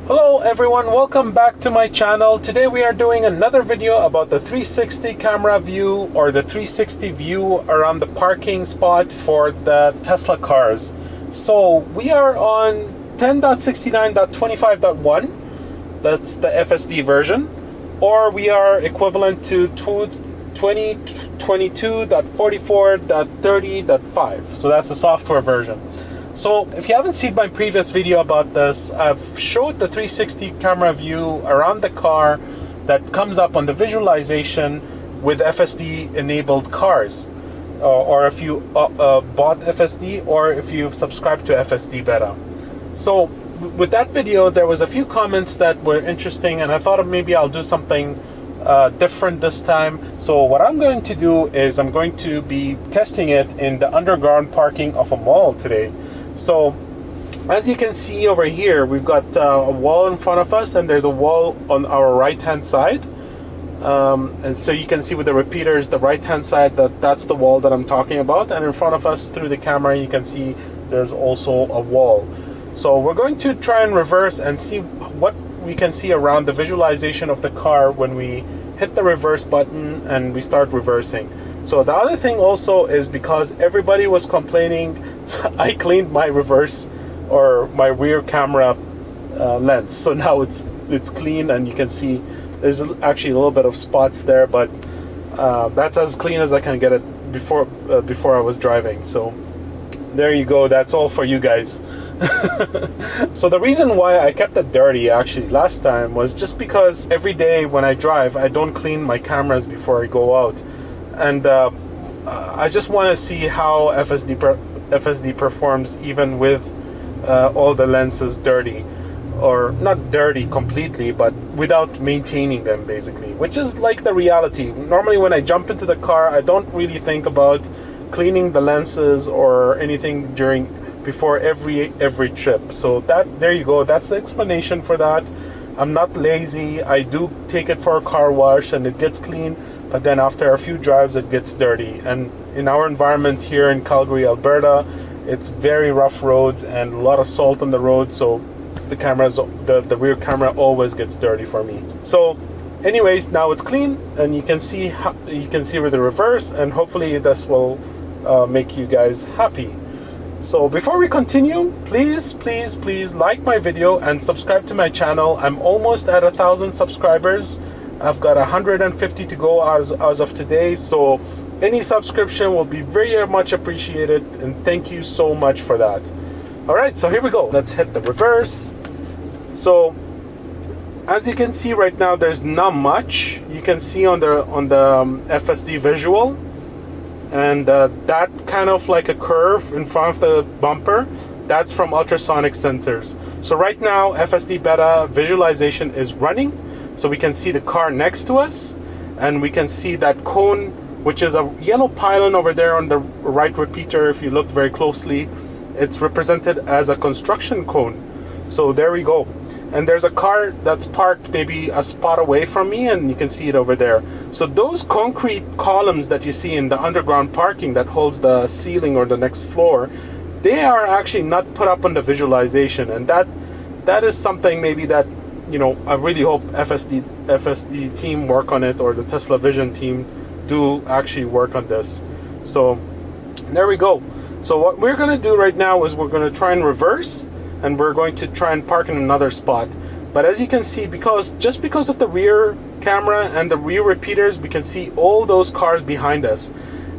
Hello everyone, welcome back to my channel. Today we are doing another video about the 360 camera view, or the 360 view around the parking spot for the Tesla cars. So we are on 10.69.25.1, that's the FSD version, or we are equivalent to 2022.44.30.5. So that's the software version. So if you haven't seen my previous video about this, I've showed the 360 camera view around the car that comes up on the visualization with FSD enabled cars, or if you bought FSD, or if you've subscribed to FSDBeta. So with that video, there was a few comments that were interesting, and I thought maybe I'll do something different this time. So what I'm going to do is I'm going to be testing it in the underground parking of a mall today. So as you can see over here, we've got a wall in front of us, and there's a wall on our right hand side, and so you can see with the repeaters, the right hand side, that's the wall that I'm talking about, and in front of us through the camera you can see there's also a wall. So we're going to try and reverse and see what we can see around the visualization of the car when we hit the reverse button and we start reversing. So the other thing also is, because everybody was complaining, I cleaned my reverse or my rear camera lens. So now it's clean, and you can see there's actually a little bit of spots there, but that's as clean as I can get it before I was driving. So there you go, that's all for you guys. So the reason why I kept it dirty actually last time was just because every day when I drive, I don't clean my cameras before I go out, and I just want to see how FSD performs even with all the lenses dirty, or not dirty completely, but without maintaining them, basically, which is like the reality. Normally when I jump into the car, I don't really think about cleaning the lenses or anything before every trip. So there you go, that's the explanation for that. I'm not lazy. I do take it for a car wash and it gets clean, but then after a few drives it gets dirty. And in our environment here in Calgary, Alberta, it's very rough roads and a lot of salt on the road, so the rear camera always gets dirty for me. So anyways, now it's clean, and you can see with the reverse, and hopefully this will make you guys happy. So before we continue, please like my video and subscribe to my channel. I'm almost at 1,000 subscribers. I've got 150 to go as of today, so any subscription will be very much appreciated, and thank you so much for that. All right, so here we go. Let's hit the reverse. So as you can see right now, there's not much you can see on the FSD visual. And that kind of like a curve in front of the bumper, that's from ultrasonic sensors. So right now FSDBeta visualization is running, so we can see the car next to us, and we can see that cone, which is a yellow pylon over there on the right repeater. If you look very closely, it's represented as a construction cone. So there we go. And there's a car that's parked maybe a spot away from me, and you can see it over there. So those concrete columns that you see in the underground parking that holds the ceiling or the next floor, they are actually not put up on the visualization, and that is something maybe that, you know, I really hope FSD team work on it, or the Tesla Vision team do actually work on this. So there we go. So what we're going to do right now is we're going to try and reverse, and we're going to try and park in another spot. But as you can see, just because of the rear camera and the rear repeaters, we can see all those cars behind us.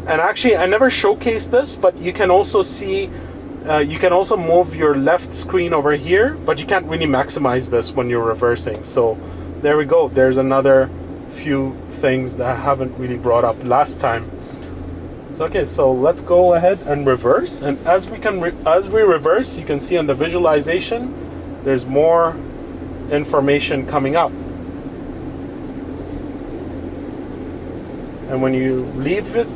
And actually, I never showcased this, but you can also see, you can also move your left screen over here, but you can't really maximize this when you're reversing. So there we go. There's another few things that I haven't really brought up last time. So, okay, so let's go ahead and reverse. And as we reverse, you can see on the visualization, there's more information coming up. And when you leave it,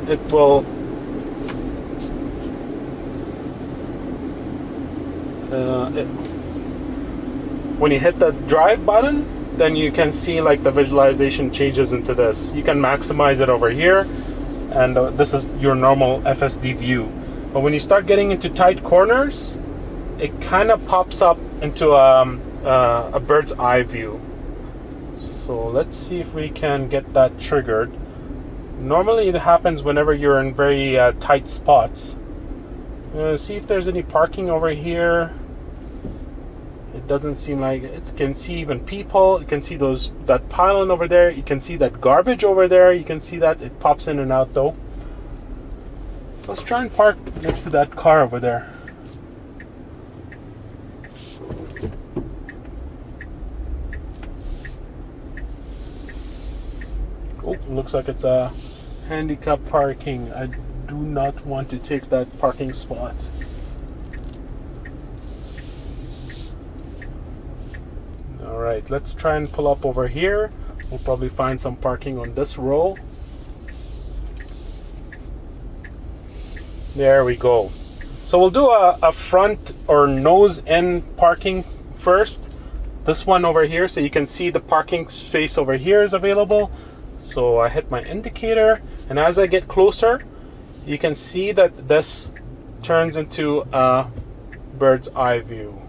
it will when you hit the drive button, then you can see like the visualization changes into this. You can maximize it over here, and this is your normal FSD view. But when you start getting into tight corners, it kind of pops up into a bird's eye view. So let's see if we can get that triggered. Normally it happens whenever you're in very tight spots. See if there's any parking over here. It doesn't seem like it. Can see even people. You can see that pylon over there. You can see that garbage over there. You can see that it pops in and out though. Let's try and park next to that car over there. Oh, looks like it's a handicap parking. I do not want to take that parking spot. All right, let's try and pull up over here. We'll probably find some parking on this row. There we go. So we'll do a front or nose end parking first. This one over here, so you can see the parking space over here is available. So I hit my indicator, and as I get closer, you can see that this turns into a bird's eye view.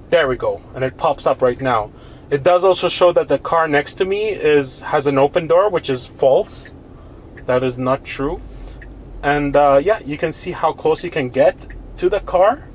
There we go, and it pops up right now. It does also show that the car next to me has an open door, which is false. That is not true. And yeah, you can see how close you can get to the car.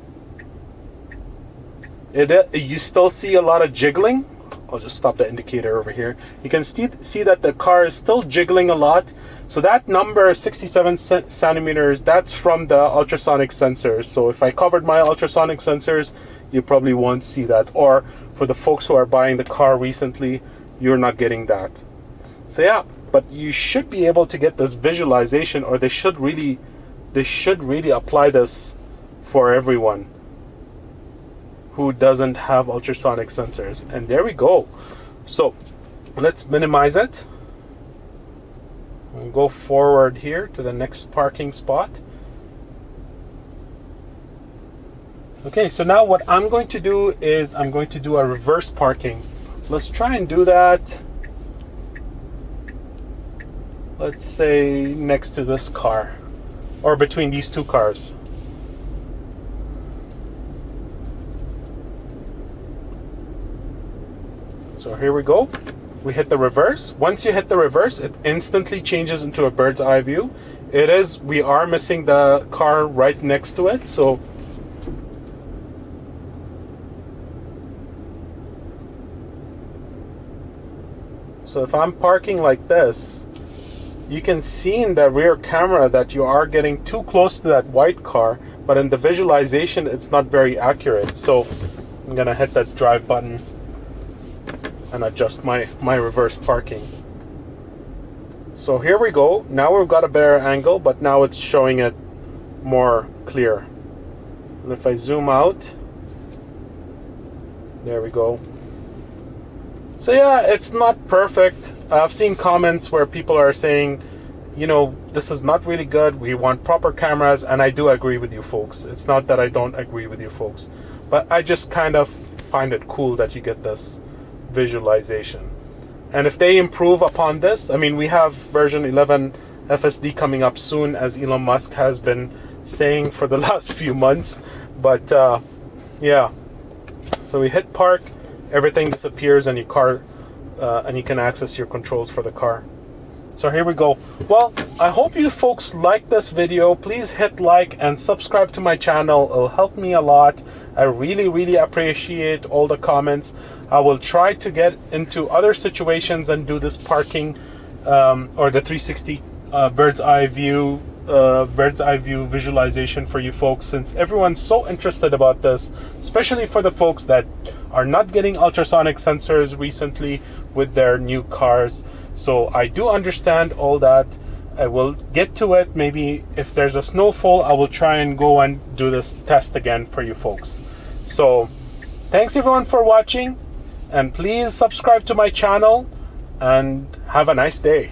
You still see a lot of jiggling. I'll just stop the indicator over here. You can see that the car is still jiggling a lot. So that number, 67 centimeters, that's from the ultrasonic sensors. So if I covered my ultrasonic sensors, you probably won't see that. Or for the folks who are buying the car recently, you're not getting that. So yeah, but you should be able to get this visualization, or they should really apply this for everyone who doesn't have ultrasonic sensors. And there we go. So let's minimize it. We'll go forward here to the next parking spot. Okay, so now what I'm going to do is I'm going to do a reverse parking. Let's try and do that. Let's say next to this car, or between these two cars. So here we go. We hit the reverse. Once you hit the reverse, it instantly changes into a bird's eye view. We are missing the car right next to it. So if I'm parking like this, you can see in the rear camera that you are getting too close to that white car, but in the visualization, it's not very accurate. So I'm gonna hit that drive button and adjust my reverse parking. So here we go. Now we've got a better angle, but now it's showing it more clear. And if I zoom out, there we go. So yeah, it's not perfect. I've seen comments where people are saying, you know, this is not really good. We want proper cameras, and I do agree with you folks. It's not that I don't agree with you folks, but I just kind of find it cool that you get this visualization. And if they improve upon this, I mean, we have version 11 FSD coming up soon, as Elon Musk has been saying for the last few months. But yeah, so we hit park, everything disappears, and your car and you can access your controls for the car. So here we go. Well, I hope you folks like this video. Please hit like and subscribe to my channel. It'll help me a lot. I really appreciate all the comments. I will try to get into other situations and do this parking or the 360 bird's eye view visualization for you folks, since everyone's so interested about this, especially for the folks that are not getting ultrasonic sensors recently with their new cars. So I do understand all that. I will get to it. Maybe if there's a snowfall, I will try and go and do this test again for you folks. So thanks everyone for watching, and please subscribe to my channel and have a nice day.